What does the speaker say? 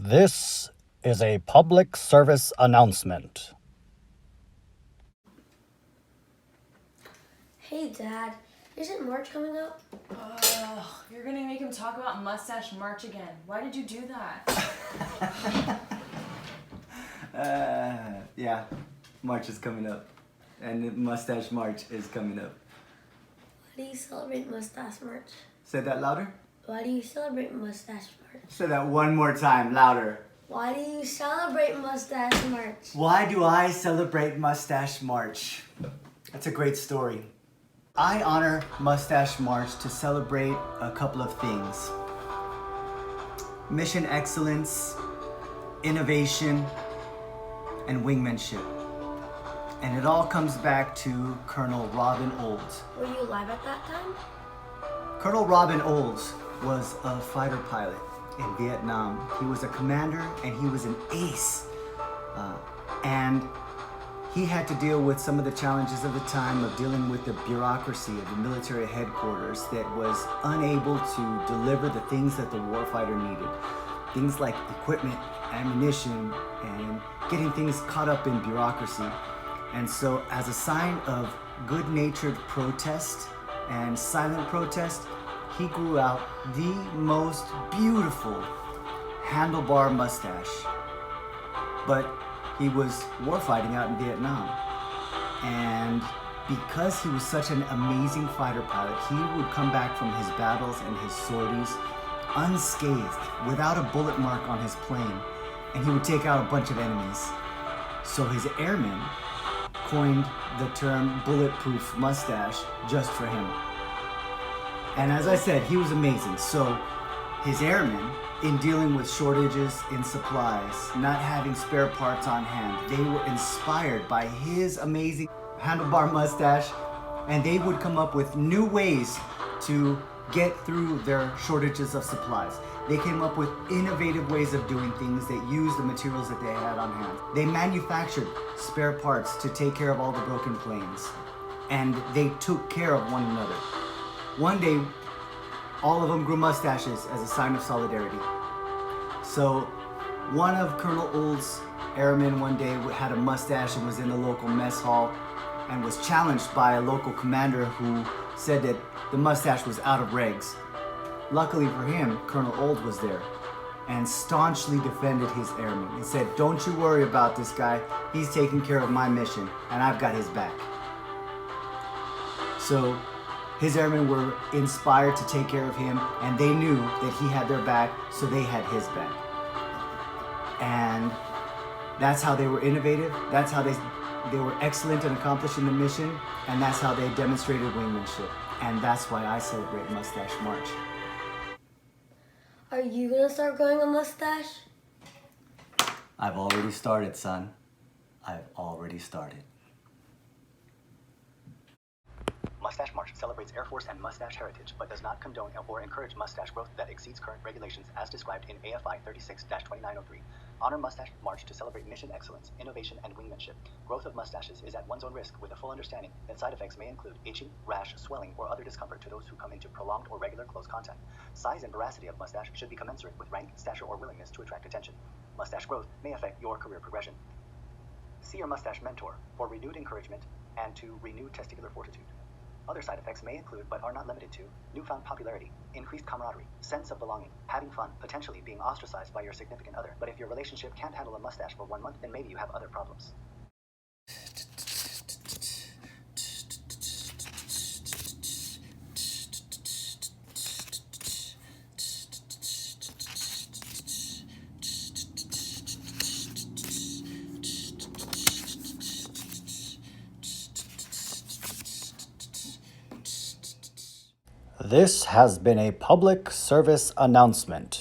This is a public service announcement. Hey Dad, isn't March coming up? You're gonna make him talk about Mustache March again. Why did you do that? Yeah, March is coming up. And Mustache March is coming up. Why do you celebrate Mustache March? Say that louder. Why do you celebrate Mustache March? Say that one more time, louder. Why do you celebrate Mustache March? Why do I celebrate Mustache March? That's a great story. I honor Mustache March to celebrate a couple of things. Mission excellence, innovation, and wingmanship. And it all comes back to Colonel Robin Olds. Were you alive at that time? Colonel Robin Olds was a fighter pilot in Vietnam. He was a commander and he was an ace. And he had to deal with some of the challenges of the time of dealing with the bureaucracy of the military headquarters that was unable to deliver the things that the warfighter needed. Things like equipment, ammunition, and getting things caught up in bureaucracy. And so as a sign of good-natured protest and silent protest, he grew out the most beautiful handlebar mustache. But he was warfighting out in Vietnam. And because he was such an amazing fighter pilot, he would come back from his battles and his sorties unscathed, without a bullet mark on his plane, and he would take out a bunch of enemies. So his airmen coined the term bulletproof mustache just for him. And as I said, he was amazing. So his airmen, in dealing with shortages in supplies, not having spare parts on hand, they were inspired by his amazing handlebar mustache, and they would come up with new ways to get through their shortages of supplies. They came up with innovative ways of doing things that used the materials that they had on hand. They manufactured spare parts to take care of all the broken planes, and they took care of one another. One day, all of them grew mustaches as a sign of solidarity. So one of Colonel Old's airmen one day had a mustache and was in the local mess hall and was challenged by a local commander who said that the mustache was out of regs. Luckily for him, Colonel Old was there and staunchly defended his airman and said, "Don't you worry about this guy. He's taking care of my mission and I've got his back." So his airmen were inspired to take care of him, and they knew that he had their back, so they had his back. And that's how they were innovative, that's how they were excellent in accomplishing the mission, and that's how they demonstrated wingmanship. And that's why I celebrate Mustache March. Are you gonna start growing a mustache? I've already started, son. I've already started. Mustache March celebrates Air Force and mustache heritage, but does not condone or encourage mustache growth that exceeds current regulations as described in AFI 36-2903. Honor Mustache March to celebrate mission excellence, innovation, and wingmanship. Growth of mustaches is at one's own risk, with a full understanding that side effects may include itching, rash, swelling, or other discomfort to those who come into prolonged or regular close contact. Size and veracity of mustache should be commensurate with rank, stature, or willingness to attract attention. Mustache growth may affect your career progression. See your mustache mentor for renewed encouragement and to renew testicular fortitude. Other side effects may include, but are not limited to, newfound popularity, increased camaraderie, sense of belonging, having fun, potentially being ostracized by your significant other. But if your relationship can't handle a mustache for 1 month, then maybe you have other problems. This has been a public service announcement.